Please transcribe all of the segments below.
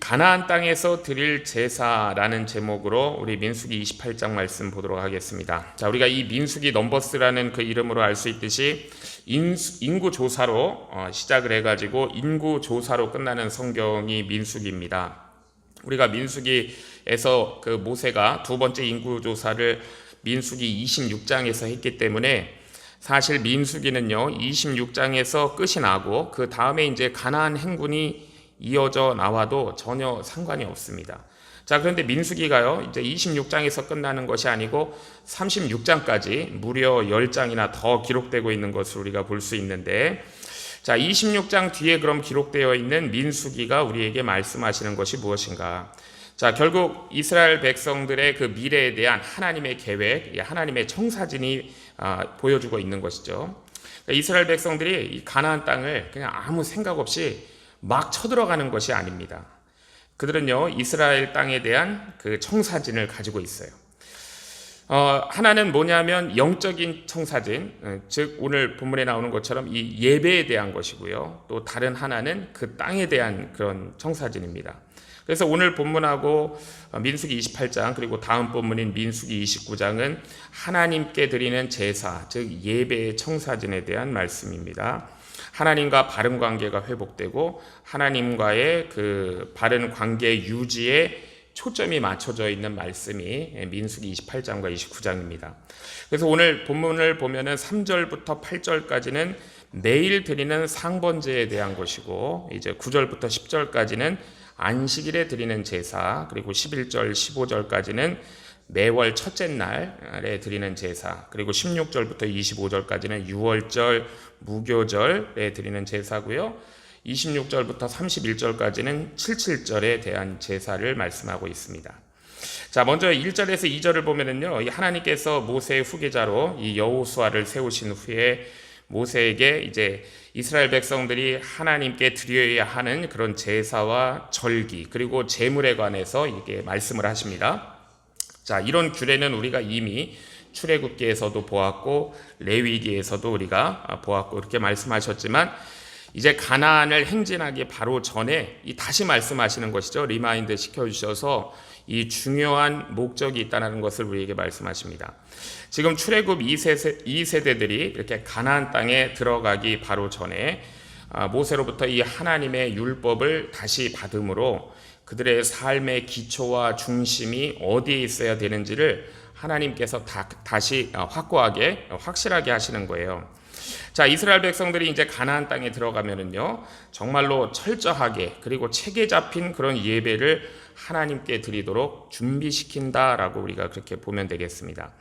가나안 땅에서 드릴 제사라는 제목으로 우리 민수기 28장 말씀 보도록 하겠습니다. 자, 우리가 이 민수기 넘버스라는 그 이름으로 알 수 있듯이 인구 조사로 시작을 해가지고 인구 조사로 끝나는 성경이 민수기입니다. 우리가 민수기에서 그 모세가 두 번째 인구 조사를 민수기 26장에서 했기 때문에 사실 민수기는요 26장에서 끝이 나고 그 다음에 이제 가나안 행군이 이어져 나와도 전혀 상관이 없습니다. 자, 그런데 민수기가요 이제 26장에서 끝나는 것이 아니고 36장까지 무려 10장이나 더 기록되고 있는 것을 우리가 볼 수 있는데, 자, 26장 뒤에 그럼 기록되어 있는 민수기가 우리에게 말씀하시는 것이 무엇인가? 자, 결국 이스라엘 백성들의 그 미래에 대한 하나님의 계획, 하나님의 청사진이 보여주고 있는 것이죠. 이스라엘 백성들이 이 가나안 땅을 그냥 아무 생각 없이 막 쳐들어가는 것이 아닙니다. 그들은요 이스라엘 땅에 대한 그 청사진을 가지고 있어요. 하나는 뭐냐면 영적인 청사진, 즉 오늘 본문에 나오는 것처럼 이 예배에 대한 것이고요. 또 다른 하나는 그 땅에 대한 그런 청사진입니다. 그래서 오늘 본문하고 민수기 28장 그리고 다음 본문인 민수기 29장은 하나님께 드리는 제사, 즉 예배의 청사진에 대한 말씀입니다. 하나님과 바른 관계가 회복되고 하나님과의 그 바른 관계 유지에 초점이 맞춰져 있는 말씀이 민수기 28장과 29장입니다. 그래서 오늘 본문을 보면은 3절부터 8절까지는 매일 드리는 상번제에 대한 것이고, 이제 9절부터 10절까지는 안식일에 드리는 제사, 그리고 11절, 15절까지는 매월 첫째 날에 드리는 제사, 그리고 16절부터 25절까지는 유월절, 무교절에 드리는 제사고요. 26절부터 31절까지는 77절에 대한 제사를 말씀하고 있습니다. 자, 먼저 1절에서 2절을 보면은요, 하나님께서 모세의 후계자로 이 여호수아를 세우신 후에 모세에게 이제 이스라엘 백성들이 하나님께 드려야 하는 그런 제사와 절기 그리고 제물에 관해서 이게 말씀을 하십니다. 자, 이런 규례는 우리가 이미 출애굽기에서도 보았고 레위기에서도 우리가 보았고 그렇게 말씀하셨지만, 이제 가나안을 행진하기 바로 전에 다시 말씀하시는 것이죠. 리마인드 시켜주셔서 이 중요한 목적이 있다는 것을 우리에게 말씀하십니다. 지금 출애굽 2세대들이 이렇게 가나안 땅에 들어가기 바로 전에 모세로부터 이 하나님의 율법을 다시 받음으로 그들의 삶의 기초와 중심이 어디에 있어야 되는지를 하나님께서 다시 확실하게 하시는 거예요. 자, 이스라엘 백성들이 이제 가나안 땅에 들어가면은요, 정말로 철저하게 그리고 체계 잡힌 그런 예배를 하나님께 드리도록 준비시킨다라고 우리가 그렇게 보면 되겠습니다.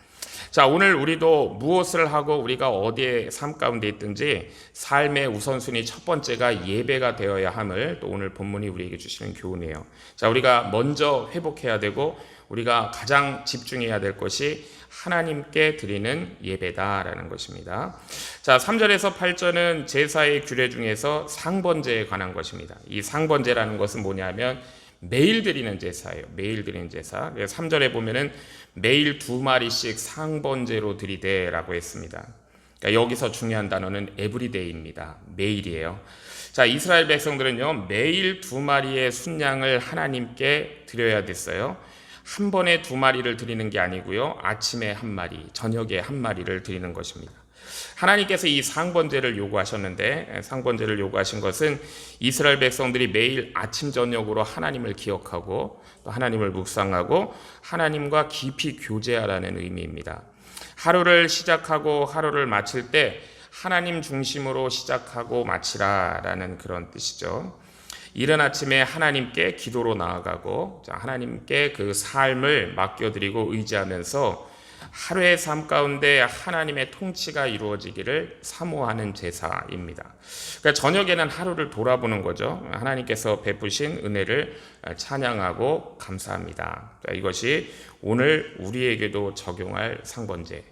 자, 오늘 우리도 무엇을 하고 우리가 어디에 삶 가운데 있든지 삶의 우선순위 첫 번째가 예배가 되어야 함을 또 오늘 본문이 우리에게 주시는 교훈이에요. 자, 우리가 먼저 회복해야 되고 우리가 가장 집중해야 될 것이 하나님께 드리는 예배다라는 것입니다. 자, 3절에서 8절은 제사의 규례 중에서 상번제에 관한 것입니다. 이 상번제라는 것은 뭐냐면 매일 드리는 제사예요. 매일 드리는 제사. 3절에 보면은 매일 2마리씩 상번제로 드리되라고 했습니다. 그러니까 여기서 중요한 단어는 에브리데이입니다. 매일이에요. 자, 이스라엘 백성들은요 매일 2마리의 순양을 하나님께 드려야 됐어요. 한 번에 2마리를 드리는 게 아니고요, 아침에 1마리, 저녁에 1마리를 드리는 것입니다. 하나님께서 이 상번제를 요구하셨는데, 상번제를 요구하신 것은 이스라엘 백성들이 매일 아침 저녁으로 하나님을 기억하고 또 하나님을 묵상하고 하나님과 깊이 교제하라는 의미입니다. 하루를 시작하고 하루를 마칠 때 하나님 중심으로 시작하고 마치라라는 그런 뜻이죠. 이른 아침에 하나님께 기도로 나아가고 하나님께 그 삶을 맡겨드리고 의지하면서 하루의 삶 가운데 하나님의 통치가 이루어지기를 사모하는 제사입니다. 그러니까 저녁에는 하루를 돌아보는 거죠. 하나님께서 베푸신 은혜를 찬양하고 감사합니다. 이것이 오늘 우리에게도 적용할 상번제.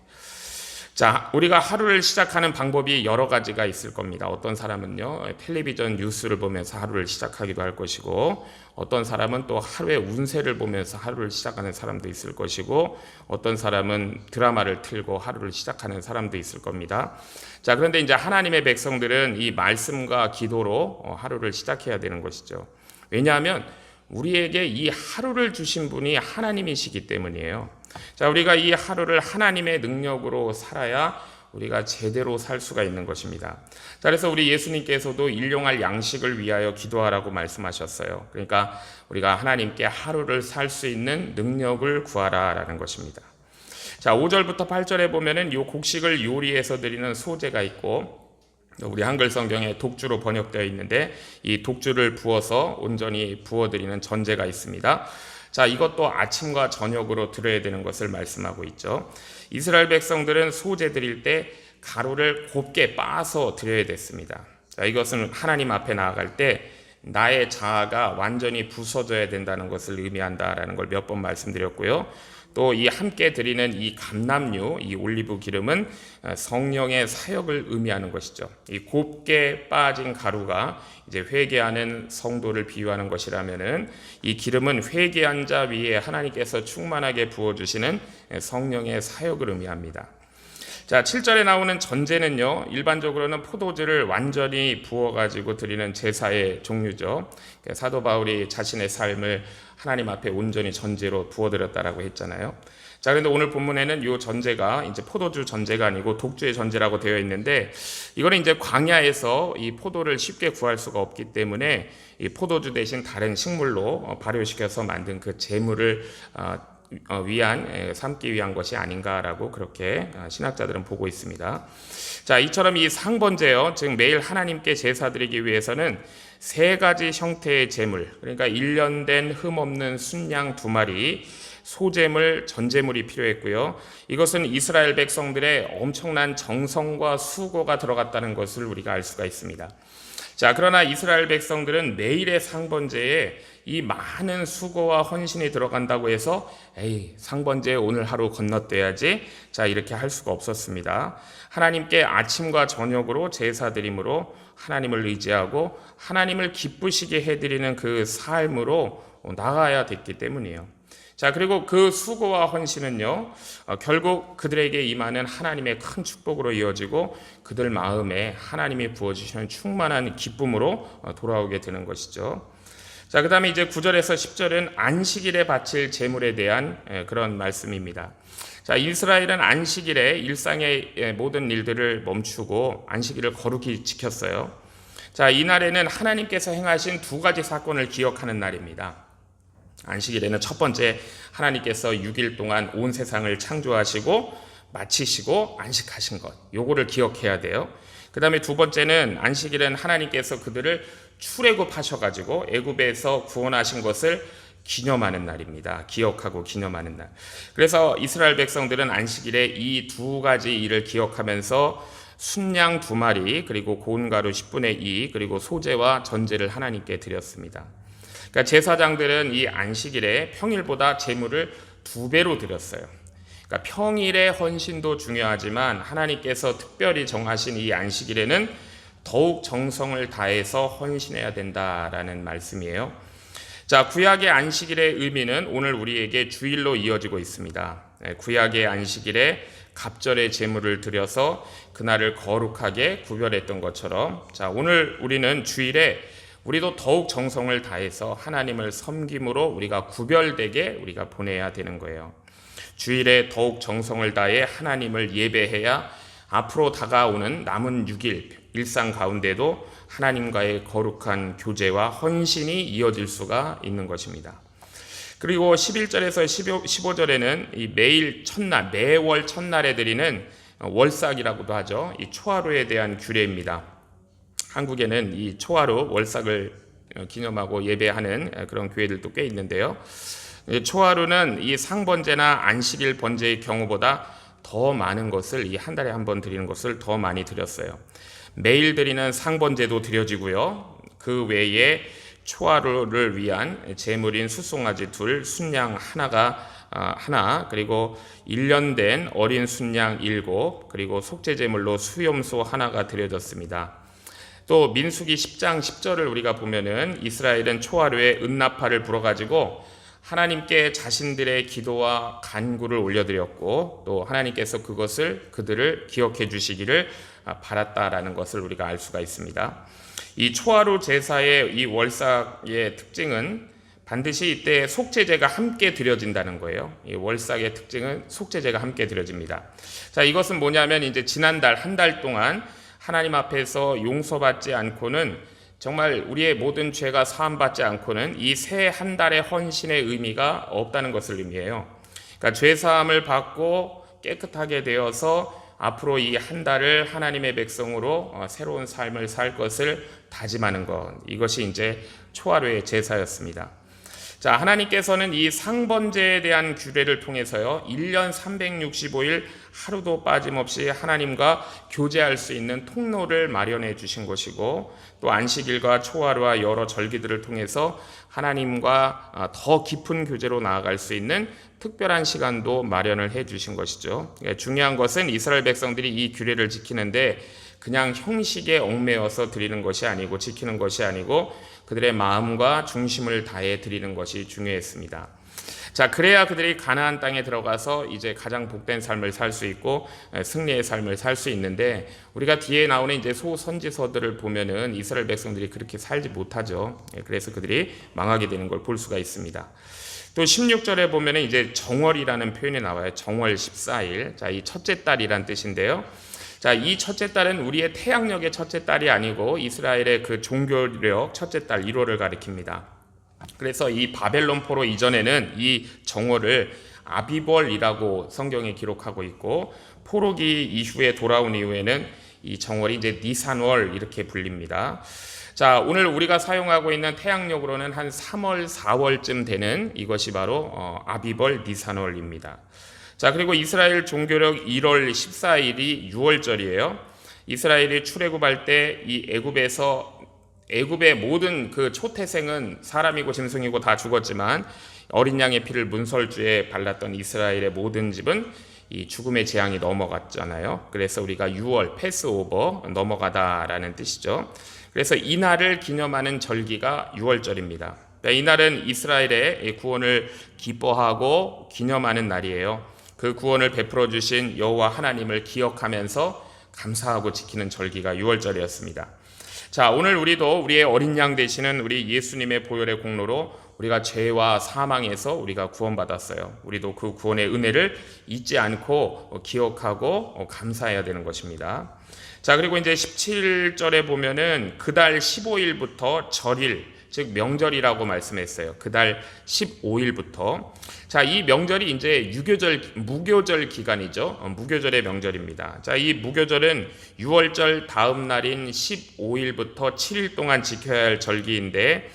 자, 우리가 하루를 시작하는 방법이 여러 가지가 있을 겁니다. 어떤 사람은요, 텔레비전 뉴스를 보면서 하루를 시작하기도 할 것이고, 어떤 사람은 또 하루의 운세를 보면서 하루를 시작하는 사람도 있을 것이고, 어떤 사람은 드라마를 틀고 하루를 시작하는 사람도 있을 겁니다. 자, 그런데 이제 하나님의 백성들은 이 말씀과 기도로 하루를 시작해야 되는 것이죠. 왜냐하면 우리에게 이 하루를 주신 분이 하나님이시기 때문이에요. 자, 우리가 이 하루를 하나님의 능력으로 살아야 우리가 제대로 살 수가 있는 것입니다. 자, 그래서 우리 예수님께서도 일용할 양식을 위하여 기도하라고 말씀하셨어요. 그러니까 우리가 하나님께 하루를 살 수 있는 능력을 구하라라는 것입니다. 자, 5절부터 8절에 보면은 이 곡식을 요리해서 드리는 소제가 있고, 우리 한글 성경에 독주로 번역되어 있는데 이 독주를 부어서 온전히 부어드리는 전제가 있습니다. 자, 이것도 아침과 저녁으로 드려야 되는 것을 말씀하고 있죠. 이스라엘 백성들은 소제 드릴 때 가루를 곱게 빻아서 드려야 됐습니다. 자, 이것은 하나님 앞에 나아갈 때 나의 자아가 완전히 부서져야 된다는 것을 의미한다라는 걸 몇 번 말씀드렸고요. 또 이 함께 드리는 이 감람유, 이 올리브 기름은 성령의 사역을 의미하는 것이죠. 이 곱게 빠진 가루가 이제 회개하는 성도를 비유하는 것이라면은 이 기름은 회개한 자 위에 하나님께서 충만하게 부어주시는 성령의 사역을 의미합니다. 자, 7절에 나오는 전제는요, 일반적으로는 포도주를 완전히 부어가지고 드리는 제사의 종류죠. 사도 바울이 자신의 삶을 하나님 앞에 온전히 전제로 부어드렸다라고 했잖아요. 자, 그런데 오늘 본문에는 이 전제가 이제 포도주 전제가 아니고 독주의 전제라고 되어 있는데, 이거는 이제 광야에서 이 포도를 쉽게 구할 수가 없기 때문에 이 포도주 대신 다른 식물로 발효시켜서 만든 그 제물을 삼기 위한 것이 아닌가라고 그렇게 신학자들은 보고 있습니다. 자, 이처럼 이 상번제요, 즉 매일 하나님께 제사 드리기 위해서는 세 가지 형태의 제물, 그러니까 1년 된 흠없는 순양 2마리, 소제물, 전제물이 필요했고요. 이것은 이스라엘 백성들의 엄청난 정성과 수고가 들어갔다는 것을 우리가 알 수가 있습니다. 자, 그러나 이스라엘 백성들은 매일의 상번제에 이 많은 수고와 헌신이 들어간다고 해서 상번제에 오늘 하루 건너뛰어야지, 자, 이렇게 할 수가 없었습니다. 하나님께 아침과 저녁으로 제사드림으로 하나님을 의지하고 하나님을 기쁘시게 해드리는 그 삶으로 나가야 됐기 때문이에요. 자, 그리고 그 수고와 헌신은요, 결국 그들에게 임하는 하나님의 큰 축복으로 이어지고 그들 마음에 하나님이 부어주시는 충만한 기쁨으로 돌아오게 되는 것이죠. 자, 그 다음에 이제 9절에서 10절은 안식일에 바칠 제물에 대한 그런 말씀입니다. 자, 이스라엘은 안식일에 일상의 모든 일들을 멈추고 안식일을 거룩히 지켰어요. 자, 이날에는 하나님께서 행하신 2가지 사건을 기억하는 날입니다. 안식일에는 첫 번째, 하나님께서 6일 동안 온 세상을 창조하시고 마치시고 안식하신 것, 요거를 기억해야 돼요. 그 다음에 두 번째는 안식일은 하나님께서 그들을 출애굽하셔가지고 애굽에서 구원하신 것을 기념하는 날입니다. 기억하고 기념하는 날. 그래서 이스라엘 백성들은 안식일에 이 2가지 일을 기억하면서 순양 2마리, 그리고 고운 가루 10분의 2, 그리고 소제와 전제를 하나님께 드렸습니다. 그러니까 제사장들은 이 안식일에 평일보다 제물을 2배로 드렸어요. 그러니까 평일의 헌신도 중요하지만 하나님께서 특별히 정하신 이 안식일에는 더욱 정성을 다해서 헌신해야 된다라는 말씀이에요. 자, 구약의 안식일의 의미는 오늘 우리에게 주일로 이어지고 있습니다. 구약의 안식일에 갑절의 제물을 드려서 그날을 거룩하게 구별했던 것처럼, 자, 오늘 우리는 주일에 우리도 더욱 정성을 다해서 하나님을 섬김으로 우리가 구별되게 우리가 보내야 되는 거예요. 주일에 더욱 정성을 다해 하나님을 예배해야 앞으로 다가오는 남은 6일 일상 가운데도 하나님과의 거룩한 교제와 헌신이 이어질 수가 있는 것입니다. 그리고 11절에서 15절에는 이 매월 첫날에 드리는 월삭이라고도 하죠. 이 초하루에 대한 규례입니다. 한국에는 이 초하루 월삭을 기념하고 예배하는 그런 교회들도 꽤 있는데요. 초하루는 이 상번제나 안식일 번제의 경우보다 더 많은 것을, 이 한 달에 한 번 드리는 것을 더 많이 드렸어요. 매일 드리는 상번제도 드려지고요. 그 외에 초하루를 위한 제물인 숫송아지 2, 순양 하나, 그리고 1년 된 어린 순양 7, 그리고 속죄제물로 수염소 하나가 드려졌습니다. 또 민수기 10장 10절을 우리가 보면은 이스라엘은 초하루에 은나팔을 불어가지고 하나님께 자신들의 기도와 간구를 올려드렸고, 또 하나님께서 그들을 기억해 주시기를 바랐다라는 것을 우리가 알 수가 있습니다. 이 초하루 제사의 이 월삭의 특징은 반드시 이때 속죄제가 함께 드려진다는 거예요. 이 월삭의 특징은 속죄제가 함께 드려집니다. 자, 이것은 뭐냐면 이제 지난달 한 달 동안 하나님 앞에서 용서받지 않고는, 정말 우리의 모든 죄가 사함받지 않고는 이 새 한 달의 헌신의 의미가 없다는 것을 의미해요. 그러니까 죄 사함을 받고 깨끗하게 되어서 앞으로 이 한 달을 하나님의 백성으로 새로운 삶을 살 것을 다짐하는 것, 이것이 이제 초하루의 제사였습니다. 자, 하나님께서는 이 상번제에 대한 규례를 통해서요, 1년 365일 하루도 빠짐없이 하나님과 교제할 수 있는 통로를 마련해 주신 것이고, 또 안식일과 초하루와 여러 절기들을 통해서 하나님과 더 깊은 교제로 나아갈 수 있는 특별한 시간도 마련을 해 주신 것이죠. 중요한 것은 이스라엘 백성들이 이 규례를 지키는데 그냥 형식에 얽매여서 드리는 것이 아니고, 지키는 것이 아니고 그들의 마음과 중심을 다해 드리는 것이 중요했습니다. 자, 그래야 그들이 가나안 땅에 들어가서 이제 가장 복된 삶을 살 수 있고 승리의 삶을 살 수 있는데, 우리가 뒤에 나오는 이제 소선지서들을 보면은 이스라엘 백성들이 그렇게 살지 못하죠. 그래서 그들이 망하게 되는 걸 볼 수가 있습니다. 또 16절에 보면은 이제 정월이라는 표현이 나와요. 정월 14일. 자, 이 첫째 달이란 뜻인데요. 자, 이 첫째 달은 우리의 태양력의 첫째 달이 아니고 이스라엘의 그 종교력 첫째 달 1월을 가리킵니다. 그래서 이 바벨론 포로 이전에는 이 정월을 아비벌이라고 성경에 기록하고 있고, 포로기 이후에 돌아온 이후에는 이 정월이 이제 니산월 이렇게 불립니다. 자, 오늘 우리가 사용하고 있는 태양력으로는 한 3월, 4월쯤 되는 이것이 바로 아비벌 니산월입니다. 자, 그리고 이스라엘 종교력 1월 14일이 6월절이에요. 이스라엘이 출애굽할 때 이 애굽의 모든 그 초태생은 사람이고 짐승이고 다 죽었지만 어린 양의 피를 문설주에 발랐던 이스라엘의 모든 집은 이 죽음의 재앙이 넘어갔잖아요. 그래서 우리가 6월 패스오버 넘어가다라는 뜻이죠. 그래서 이 날을 기념하는 절기가 6월절입니다. 이 날은 이스라엘의 구원을 기뻐하고 기념하는 날이에요. 그 구원을 베풀어 주신 여호와 하나님을 기억하면서 감사하고 지키는 절기가 6월절이었습니다. 자, 오늘 우리도 우리의 어린 양 되시는 우리 예수님의 보혈의 공로로 우리가 죄와 사망에서 우리가 구원받았어요. 우리도 그 구원의 은혜를 잊지 않고 기억하고 감사해야 되는 것입니다. 자, 그리고 이제 17절에 보면은 그달 15일부터 절일, 즉 명절이라고 말씀했어요. 그달 15일부터. 자, 이 명절이 이제 무교절 기간이죠. 무교절의 명절입니다. 자, 이 무교절은 6월절 다음 날인 15일부터 7일 동안 지켜야 할 절기인데,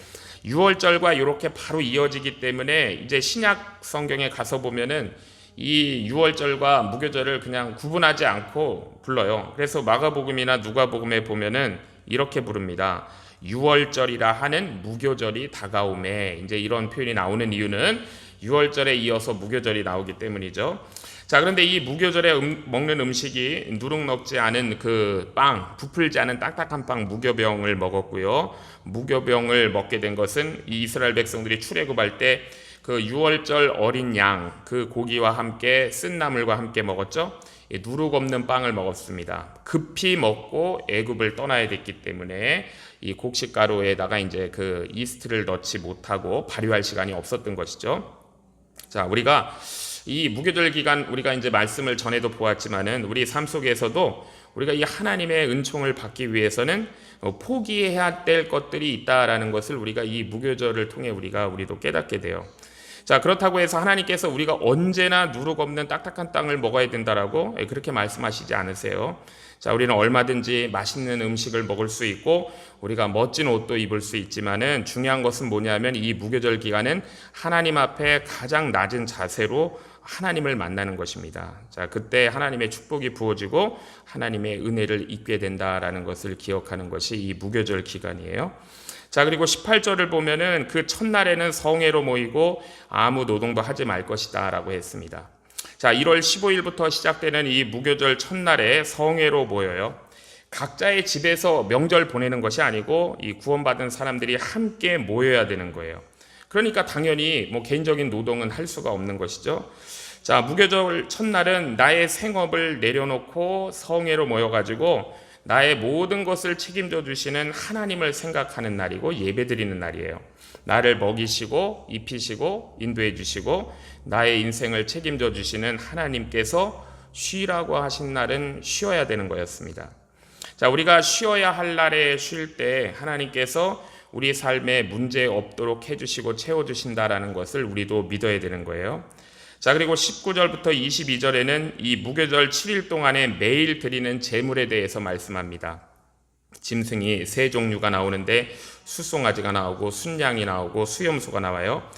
6월절과 이렇게 바로 이어지기 때문에 이제 신약 성경에 가서 보면은 이 6월절과 무교절을 그냥 구분하지 않고 불러요. 그래서 마가복음이나 누가복음에 보면은 이렇게 부릅니다. 6월절이라 하는 무교절이 다가오매. 이제 이런 표현이 나오는 이유는 6월절에 이어서 무교절이 나오기 때문이죠. 자, 그런데 이 무교절에 먹는 음식이 누룩 넣지 않은 그 빵, 부풀지 않은 딱딱한 빵 무교병을 먹었고요. 무교병을 먹게 된 것은 이 이스라엘 백성들이 출애굽할 때 그 6월절 어린 양, 그 고기와 함께 쓴 나물과 함께 먹었죠. 누룩 없는 빵을 먹었습니다. 급히 먹고 애굽을 떠나야 됐기 때문에 이 곡식가루에다가 이제 그 이스트를 넣지 못하고 발효할 시간이 없었던 것이죠. 자, 우리가 이 무교절 기간 우리가 이제 말씀을 전에도 보았지만은 우리 삶 속에서도 우리가 이 하나님의 은총을 받기 위해서는 포기해야 될 것들이 있다라는 것을 우리가 이 무교절을 통해 우리도 깨닫게 돼요. 자, 그렇다고 해서 하나님께서 우리가 언제나 누룩 없는 딱딱한 땅을 먹어야 된다라고 그렇게 말씀하시지 않으세요. 자, 우리는 얼마든지 맛있는 음식을 먹을 수 있고 우리가 멋진 옷도 입을 수 있지만은 중요한 것은 뭐냐면 이 무교절 기간은 하나님 앞에 가장 낮은 자세로 하나님을 만나는 것입니다. 자, 그때 하나님의 축복이 부어지고 하나님의 은혜를 입게 된다라는 것을 기억하는 것이 이 무교절 기간이에요. 자, 그리고 18절을 보면은 그 첫날에는 성회로 모이고 아무 노동도 하지 말 것이다 라고 했습니다. 자, 1월 15일부터 시작되는 이 무교절 첫날에 성회로 모여요. 각자의 집에서 명절 보내는 것이 아니고 이 구원받은 사람들이 함께 모여야 되는 거예요. 그러니까 당연히 개인적인 노동은 할 수가 없는 것이죠. 자, 무교절 첫날은 나의 생업을 내려놓고 성회로 모여가지고 나의 모든 것을 책임져 주시는 하나님을 생각하는 날이고 예배드리는 날이에요. 나를 먹이시고 입히시고 인도해 주시고 나의 인생을 책임져 주시는 하나님께서 쉬라고 하신 날은 쉬어야 되는 거였습니다. 자, 우리가 쉬어야 할 날에 쉴 때 하나님께서 우리 삶에 문제 없도록 해주시고 채워주신다라는 것을 우리도 믿어야 되는 거예요. 자, 그리고 19절부터 22절에는 이 무교절 7일 동안에 매일 드리는 제물에 대해서 말씀합니다. 짐승이 세 종류가 나오는데 숫송아지가 나오고 순양이 나오고 수염소가 나와요.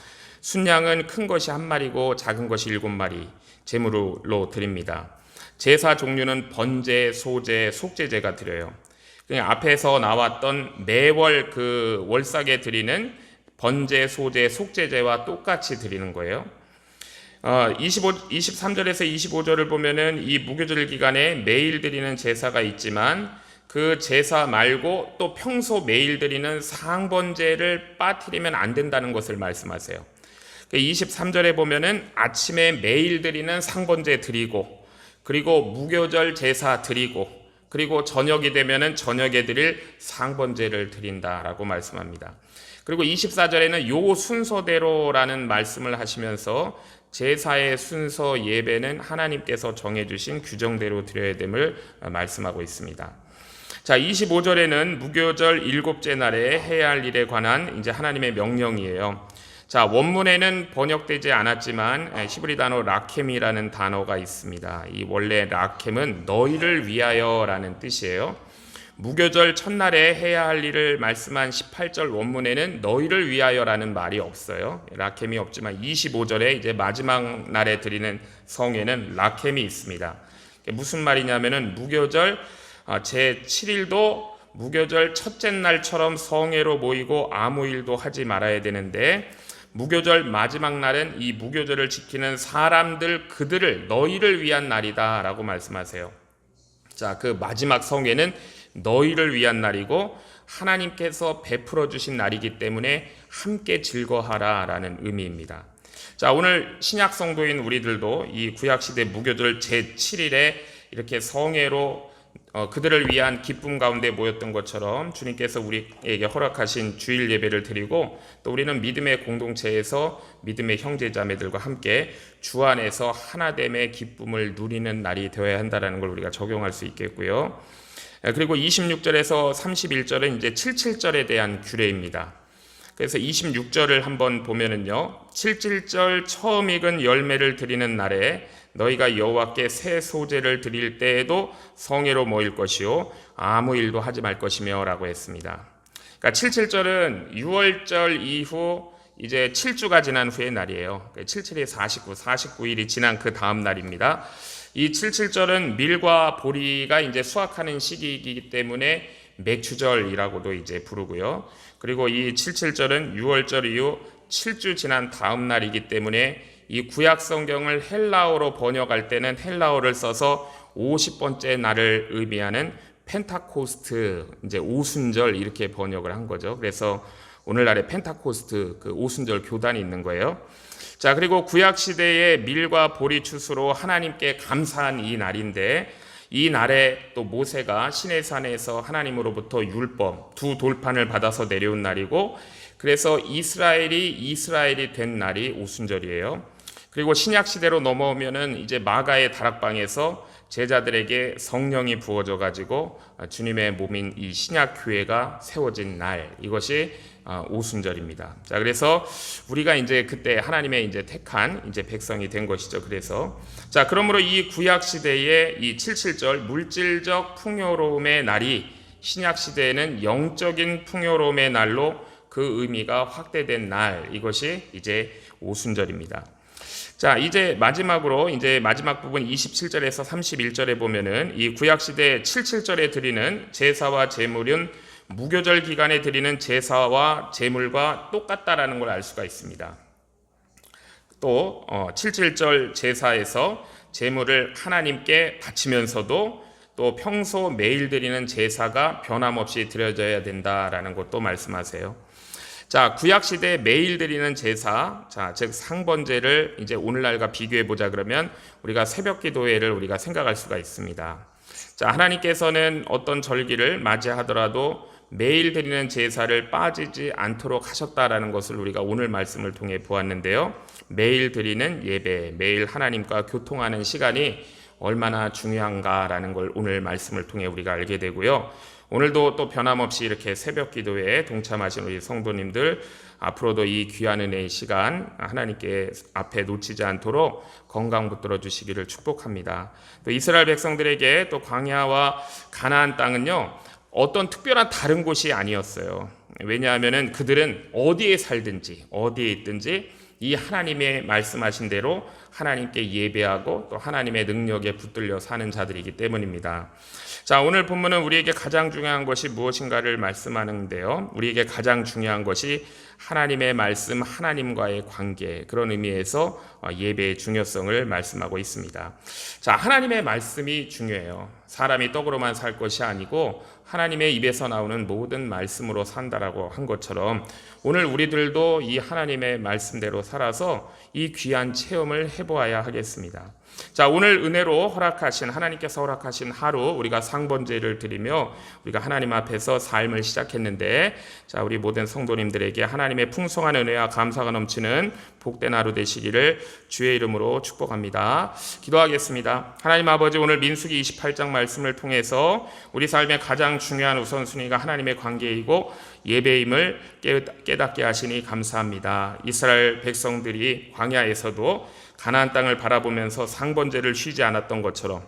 순양은 큰 것이 한 마리고 작은 것이 7마리 제물로 드립니다. 제사 종류는 번제, 소제, 속제제가 드려요. 그냥 앞에서 나왔던 매월 그 월삭에 드리는 번제, 소제, 속제제와 똑같이 드리는 거예요. 23절에서 25절을 보면은 이 무교절 기간에 매일 드리는 제사가 있지만 그 제사 말고 또 평소 매일 드리는 상번제를 빠뜨리면 안 된다는 것을 말씀하세요. 23절에 보면은 아침에 매일 드리는 상번제 드리고 그리고 무교절 제사 드리고 그리고 저녁이 되면은 저녁에 드릴 상번제를 드린다라고 말씀합니다. 그리고 24절에는 요 순서대로라는 말씀을 하시면서 제사의 순서 예배는 하나님께서 정해주신 규정대로 드려야 됨을 말씀하고 있습니다. 자, 25절에는 무교절 7째 날에 해야 할 일에 관한 이제 하나님의 명령이에요. 자, 원문에는 번역되지 않았지만 히브리 단어 라켐이라는 단어가 있습니다. 이 원래 라켐은 너희를 위하여라는 뜻이에요. 무교절 첫날에 해야 할 일을 말씀한 18절 원문에는 너희를 위하여라는 말이 없어요. 라켐이 없지만 25절에 이제 마지막 날에 드리는 성에는 라켐이 있습니다. 무슨 말이냐면은 무교절 제7일도 무교절 첫째 날처럼 성회로 모이고 아무 일도 하지 말아야 되는데 무교절 마지막 날은 이 무교절을 지키는 사람들 그들을 너희를 위한 날이다 라고 말씀하세요. 자, 그 마지막 성회는 너희를 위한 날이고 하나님께서 베풀어 주신 날이기 때문에 함께 즐거하라 라는 의미입니다. 자, 오늘 신약 성도인 우리들도 이 구약시대 무교절 제7일에 이렇게 성회로 그들을 위한 기쁨 가운데 모였던 것처럼 주님께서 우리에게 허락하신 주일 예배를 드리고 또 우리는 믿음의 공동체에서 믿음의 형제자매들과 함께 주 안에서 하나됨의 기쁨을 누리는 날이 되어야 한다는 걸 우리가 적용할 수 있겠고요. 그리고 26절에서 31절은 이제 77절에 대한 규례입니다. 그래서 26절을 한번 보면은요, 77절 처음 익은 열매를 드리는 날에 너희가 여호와께 새 소제를 드릴 때에도 성회로 모일 것이요 아무 일도 하지 말 것이며 라고 했습니다. 그러니까 77절은 6월절 이후 이제 7주가 지난 후의 날이에요. 77이 49일이 지난 그 다음 날입니다. 이 77절은 밀과 보리가 이제 수확하는 시기이기 때문에 맥추절이라고도 이제 부르고요. 그리고 이 77절은 6월절 이후 7주 지난 다음 날이기 때문에 이 구약 성경을 헬라어로 번역할 때는 헬라어를 써서 50번째 날을 의미하는 펜타코스트, 이제 오순절 이렇게 번역을 한 거죠. 그래서 오늘날의 펜타코스트 그 오순절 교단이 있는 거예요. 자, 그리고 구약 시대의 밀과 보리 추수로 하나님께 감사한 이 날인데 이 날에 또 모세가 시내산에서 하나님으로부터 율법 두 돌판을 받아서 내려온 날이고 그래서 이스라엘이 된 날이 오순절이에요. 그리고 신약 시대로 넘어오면은 이제 마가의 다락방에서 제자들에게 성령이 부어져 가지고 주님의 몸인 이 신약 교회가 세워진 날, 이것이 오순절입니다. 자, 그래서 우리가 이제 그때 하나님의 이제 택한 이제 백성이 된 것이죠. 그래서 자, 그러므로 이 구약 시대의 이 77절 물질적 풍요로움의 날이 신약 시대에는 영적인 풍요로움의 날로 그 의미가 확대된 날, 이것이 이제 오순절입니다. 자, 이제 마지막으로 이제 마지막 부분 27절에서 31절에 보면은 이 구약 시대 77절에 드리는 제사와 제물은 무교절 기간에 드리는 제사와 제물과 똑같다라는 걸 알 수가 있습니다. 또 77절 제사에서 제물을 하나님께 바치면서도 또 평소 매일 드리는 제사가 변함없이 드려져야 된다라는 것도 말씀하세요. 자, 구약 시대 매일 드리는 제사, 자, 즉 상번제를 이제 오늘날과 비교해 보자 그러면 우리가 새벽 기도회를 우리가 생각할 수가 있습니다. 자, 하나님께서는 어떤 절기를 맞이하더라도 매일 드리는 제사를 빠지지 않도록 하셨다라는 것을 우리가 오늘 말씀을 통해 보았는데요. 매일 드리는 예배, 매일 하나님과 교통하는 시간이 얼마나 중요한가라는 걸 오늘 말씀을 통해 우리가 알게 되고요. 오늘도 또 변함없이 이렇게 새벽 기도에 동참하신 우리 성도님들, 앞으로도 이 귀한 은혜의 시간 하나님께 앞에 놓치지 않도록 건강 붙들어 주시기를 축복합니다. 또 이스라엘 백성들에게 또 광야와 가나안 땅은요, 어떤 특별한 다른 곳이 아니었어요. 왜냐하면 그들은 어디에 살든지 어디에 있든지 이 하나님의 말씀하신 대로 하나님께 예배하고 또 하나님의 능력에 붙들려 사는 자들이기 때문입니다. 자, 오늘 본문은 우리에게 가장 중요한 것이 무엇인가를 말씀하는데요. 우리에게 가장 중요한 것이 하나님의 말씀, 하나님과의 관계, 그런 의미에서 예배의 중요성을 말씀하고 있습니다. 자, 하나님의 말씀이 중요해요. 사람이 떡으로만 살 것이 아니고 하나님의 입에서 나오는 모든 말씀으로 산다라고 한 것처럼 오늘 우리들도 이 하나님의 말씀대로 살아서 이 귀한 체험을 해보아야 하겠습니다. 자, 오늘 은혜로 하나님께서 허락하신 하루 우리가 상번제를 드리며 우리가 하나님 앞에서 삶을 시작했는데, 자, 우리 모든 성도님들에게 하나님의 풍성한 은혜와 감사가 넘치는 복된 하루 되시기를 주의 이름으로 축복합니다. 기도하겠습니다. 하나님 아버지, 오늘 민수기 28장 말씀을 통해서 우리 삶의 가장 중요한 우선순위가 하나님의 관계이고 예배임을 깨닫게 하시니 감사합니다. 이스라엘 백성들이 광야에서도 가나안 땅을 바라보면서 상번제를 쉬지 않았던 것처럼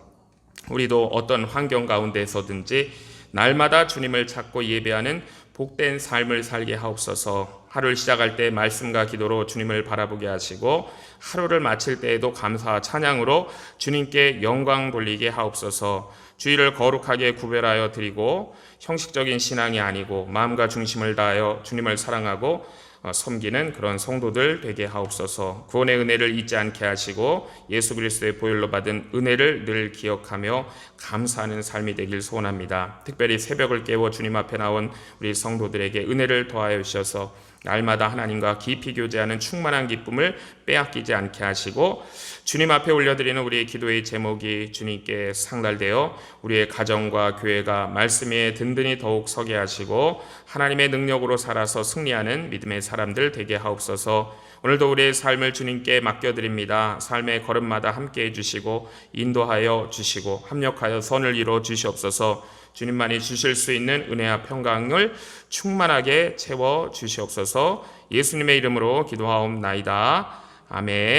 우리도 어떤 환경 가운데서든지 날마다 주님을 찾고 예배하는 복된 삶을 살게 하옵소서. 하루를 시작할 때 말씀과 기도로 주님을 바라보게 하시고 하루를 마칠 때에도 감사와 찬양으로 주님께 영광 돌리게 하옵소서. 주일을 거룩하게 구별하여 드리고 형식적인 신앙이 아니고 마음과 중심을 다하여 주님을 사랑하고 섬기는 그런 성도들 되게 하옵소서. 구원의 은혜를 잊지 않게 하시고 예수 그리스도의 보혈로 받은 은혜를 늘 기억하며 감사하는 삶이 되길 소원합니다. 특별히 새벽을 깨워 주님 앞에 나온 우리 성도들에게 은혜를 더하여 주셔서 날마다 하나님과 깊이 교제하는 충만한 기쁨을 빼앗기지 않게 하시고 주님 앞에 올려드리는 우리의 기도의 제목이 주님께 상달되어 우리의 가정과 교회가 말씀에 든든히 더욱 서게 하시고 하나님의 능력으로 살아서 승리하는 믿음의 사람들 되게 하옵소서. 오늘도 우리의 삶을 주님께 맡겨드립니다. 삶의 걸음마다 함께해 주시고 인도하여 주시고 합력하여 선을 이루어 주시옵소서. 주님만이 주실 수 있는 은혜와 평강을 충만하게 채워 주시옵소서. 예수님의 이름으로 기도하옵나이다. 아멘.